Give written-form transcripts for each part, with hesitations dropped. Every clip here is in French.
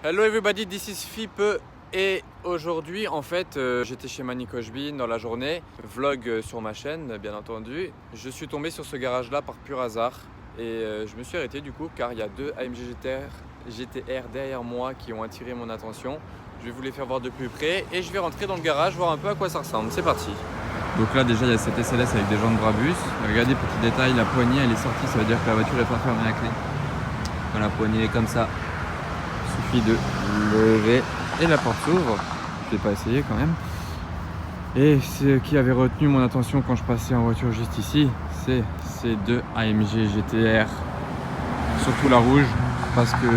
Hello everybody, this is Fipe et aujourd'hui en fait j'étais chez Manny Kochbin dans la journée, vlog sur ma chaîne bien entendu. Je suis tombé sur ce garage là par pur hasard et je me suis arrêté du coup car il y a deux AMG GTR derrière moi qui ont attiré mon attention. Je vais vous les faire voir de plus près et je vais rentrer dans le garage voir un peu à quoi ça ressemble, c'est parti. Donc là déjà il y a cette SLS avec des jantes Brabus. Regardez, petit détail, la poignée elle est sortie, ça veut dire que la voiture n'est pas fermée à clé. Quand la poignée est comme ça, il suffit de lever et la porte s'ouvre. Je ne l'ai pas essayé quand même. Et ce qui avait retenu mon attention quand je passais en voiture juste ici, c'est ces deux AMG GTR, surtout la rouge, parce que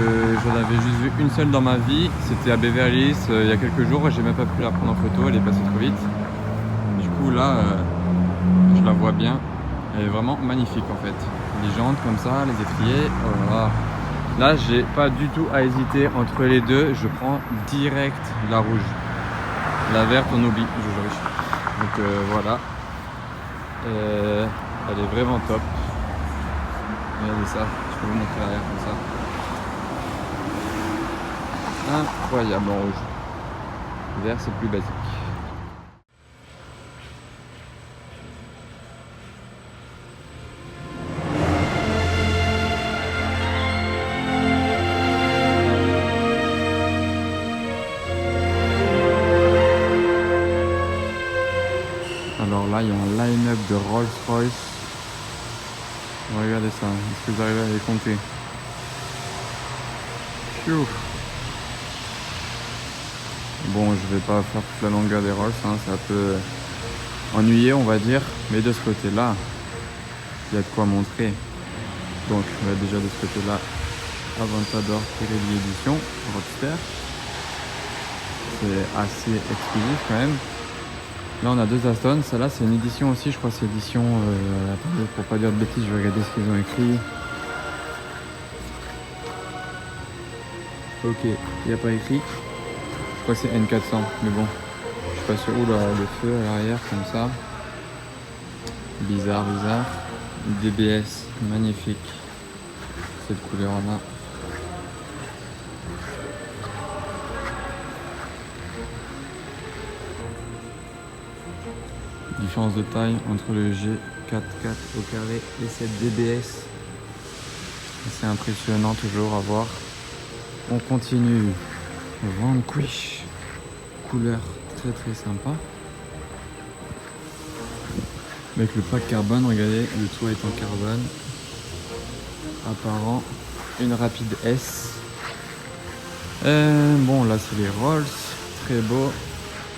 j'en avais juste vu une seule dans ma vie, c'était à Beverly Hills il y a quelques jours et j'ai même pas pu la prendre en photo, elle est passée trop vite. Du coup là, je la vois bien, elle est vraiment magnifique en fait. Les jantes comme ça, les étriers, oh là là. Là, j'ai pas du tout à hésiter entre les deux, je prends direct la rouge. La verte, on oublie, je juge. Donc voilà. Elle est vraiment top. Regardez ça, je peux vous montrer l'arrière comme ça. Incroyable en rouge. Vert, c'est plus basique. Alors là, il y a un line-up de Rolls-Royce. Regardez ça, est-ce que vous arrivez à les compter? Pfiou. Bon, je vais pas faire toute la longueur des Rolls, hein, c'est un peu ennuyé, on va dire. Mais de ce côté-là, il y a de quoi montrer. Donc, déjà de ce côté-là, Aventador Pirelli Edition, Roadster. C'est assez exclusif quand même. Là on a deux Aston, celle-là c'est une édition aussi, je crois que c'est édition, attendez, pour pas dire de bêtises, je vais regarder ce qu'ils ont écrit. Ok, il n'y a pas écrit, je crois que c'est N400, mais bon, je suis pas sûr. Oula, le feu à l'arrière comme ça, bizarre, DBS, magnifique, cette couleur-là. Différence de taille entre le G44 au carré et cette DBS. C'est impressionnant toujours à voir. On continue. Vanquish. Couleur très très sympa. Avec le pack carbone, regardez, le toit est en carbone. Apparent. Une rapide S. Bon là c'est les Rolls. Très beau.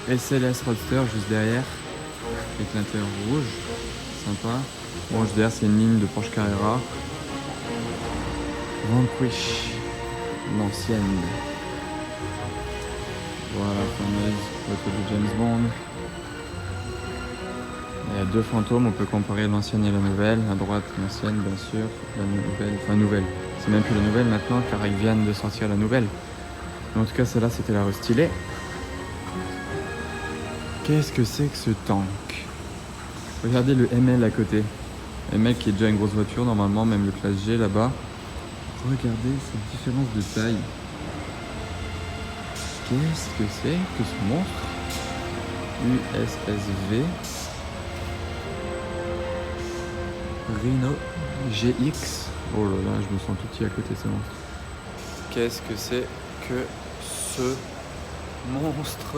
SLS Roadster juste derrière. Avec l'intérieur rouge, sympa. Bon, derrière c'est une ligne de Porsche Carrera. Vanquish, l'ancienne. Voilà, fameuse photo de James Bond. Il y a deux fantômes, on peut comparer l'ancienne et la nouvelle. À droite, l'ancienne, bien sûr. La nouvelle, enfin nouvelle. C'est même plus la nouvelle maintenant, car ils viennent de sortir la nouvelle. Mais en tout cas, celle-là, c'était la restylée. Qu'est-ce que c'est que ce tank? Regardez le ML à côté. ML qui est déjà une grosse voiture, normalement, même le classe G là-bas. Regardez cette différence de taille. Qu'est-ce que c'est que ce monstre? USSV Rhino GX. Oh là là, je me sens tout petit à côté de ce monstre. Qu'est-ce que c'est que ce monstre?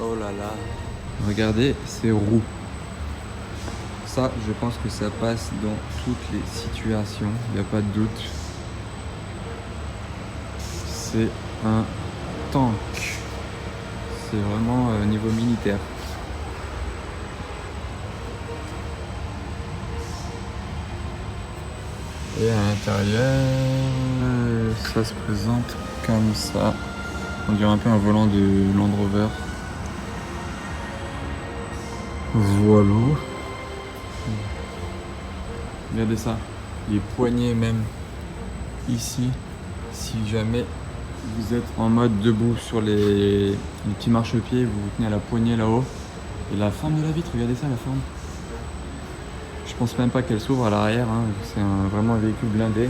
Oh là là. Regardez ces roues. Ça, je pense que ça passe dans toutes les situations, il n'y a pas de doute. C'est un tank. C'est vraiment niveau militaire. Et à l'intérieur, ça se présente comme ça. On dirait un peu un volant de Land Rover. Voilà. Regardez ça, les poignées même ici, si jamais vous êtes en mode debout sur les petits marchepieds, vous vous tenez à la poignée là-haut. Et la forme de la vitre, regardez ça, la forme. Je pense même pas qu'elle s'ouvre à l'arrière, hein. C'est vraiment un véhicule blindé.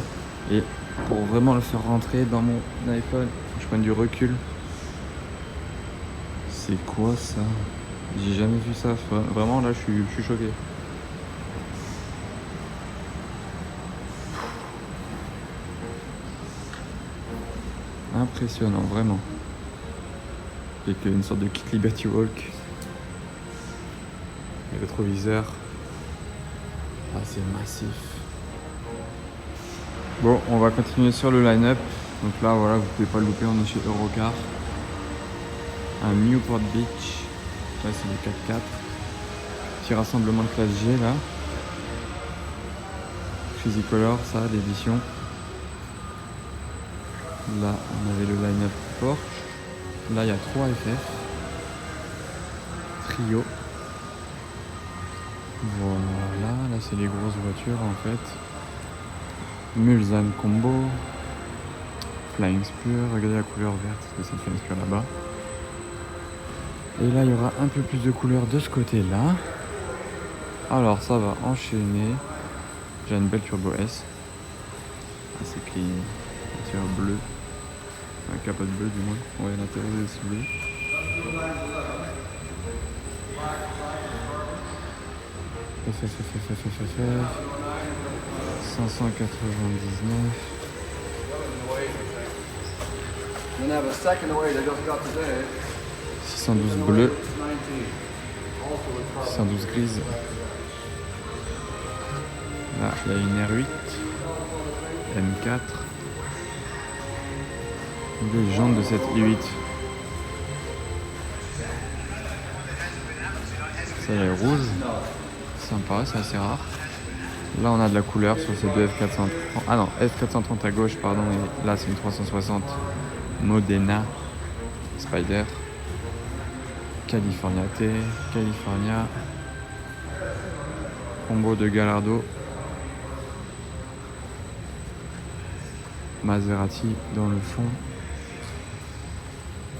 Et pour vraiment le faire rentrer dans mon iPhone, je prends du recul. C'est quoi ça? J'ai jamais vu ça. Vraiment là, je suis choqué. Impressionnant, vraiment. Avec une sorte de kit Liberty Walk. Le rétroviseur. Ah, c'est massif. Bon, on va continuer sur le line-up. Donc là, voilà, vous pouvez pas le louper, on est chez Eurocar. Un Newport Beach. Là, c'est le 4x4. Petit rassemblement de classe G, là. Crazy Color, ça, l'édition. Là, on avait le line-up Porsche. Là, il y a 3 FF. Trio. Voilà, là, c'est les grosses voitures, en fait. Mulsanne Combo. Flying Spur. Regardez la couleur verte, parce que c'est Flying Spur là-bas. Et là, il y aura un peu plus de couleurs de ce côté-là. Alors, ça va enchaîner. J'ai une belle Turbo S. Assez clean. Intérieur bleu. Un capote bleu, du moins. Ouais, l'intérieur est aussi bleu. FF. 599. 612 bleu. 612 grise. Là, il y a une R8. M4. Les jantes de cette i8. Ça, elle est rouge. Sympa, c'est assez rare. Là, on a de la couleur sur ces deux F430. Ah non, F430 à gauche, pardon. Et là, c'est une 360 Modena Spider. California T, California. Combo de Gallardo. Maserati dans le fond.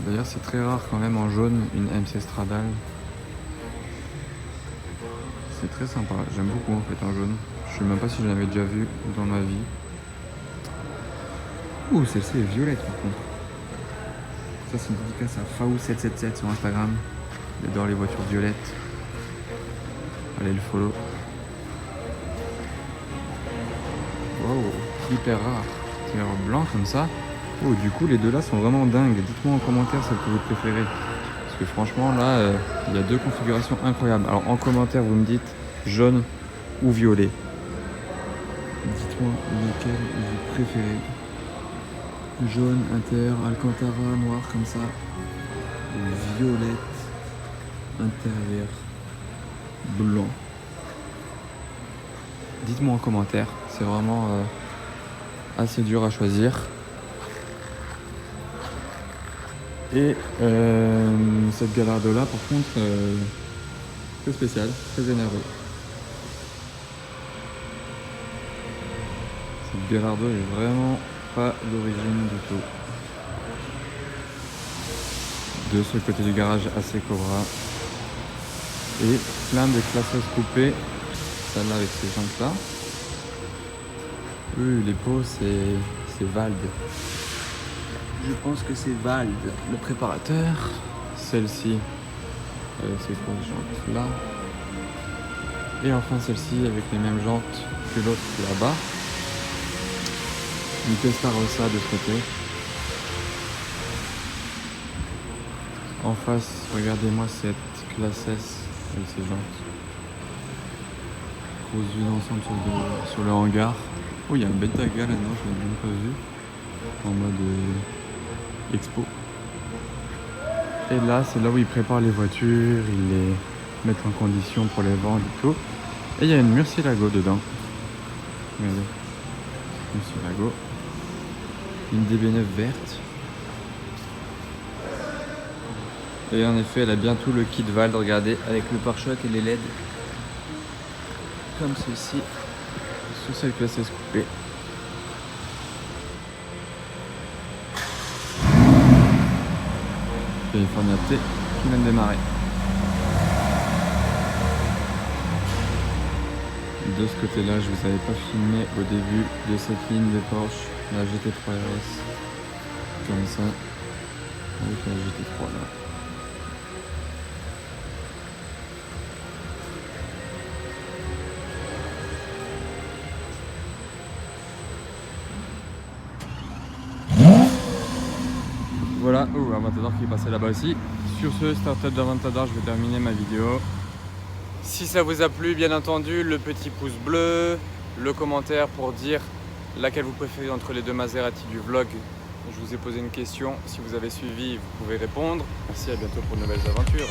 D'ailleurs, c'est très rare quand même en jaune, une MC Stradale. C'est très sympa, j'aime beaucoup en fait en jaune. Je sais même pas si je l'avais déjà vu dans ma vie. Ouh, celle-ci est violette par contre. Ça, c'est une dédicace à Faou777 sur Instagram. Il adore les voitures violettes. Allez le follow. Wow, hyper rare. Blanc comme ça. Oh, du coup les deux là sont vraiment dingues. Dites-moi en commentaire celle que vous préférez, parce que franchement là il y a deux configurations incroyables. Alors en commentaire vous me dites jaune ou violet. Dites-moi lequel vous préférez. Jaune, intérieur, Alcantara, noir comme ça, ou violette, intérieur, blanc. Dites-moi en commentaire, c'est vraiment assez dur à choisir. Et cette Gallardo là par contre très spéciale, très énervée. Cette Gallardo est vraiment pas d'origine du tout. De ce côté du garage assez Cobra. Et plein de classes coupées. Celle-là avec ces jantes là. Les pots c'est Vald. Je pense que c'est Vald, le préparateur. Celle-ci avec ces grosses jantes là. Et enfin celle-ci avec les mêmes jantes que l'autre là-bas. Une Testarossa de ce côté. En face, regardez-moi cette classe S avec ses jantes. Cousues ensemble sur le hangar. Oh, il y a un Bentaga là-dedans, je ne l'ai même pas vu. En mode expo. Et là, c'est là où ils préparent les voitures, ils les mettent en condition pour les vendre et tout. Et il y a une Murcielago dedans. Regardez. Murcielago. Une DB9 verte. Et en effet, elle a bien tout le kit Vald, regardez, avec le pare-choc et les LED. Comme ceci. Sur cette classe S coupée. California T qui vient de démarrer. De ce côté-là, je vous avais pas filmé au début de cette ligne de Porsche, la GT3 RS, comme ça, avec la GT3 là. Voilà, un Aventador qui est passé là-bas aussi. Sur ce startup d'Aventador, je vais terminer ma vidéo. Si ça vous a plu, bien entendu, le petit pouce bleu, le commentaire pour dire laquelle vous préférez entre les deux Maserati du vlog. Je vous ai posé une question, si vous avez suivi, vous pouvez répondre. Merci, à bientôt pour de nouvelles aventures.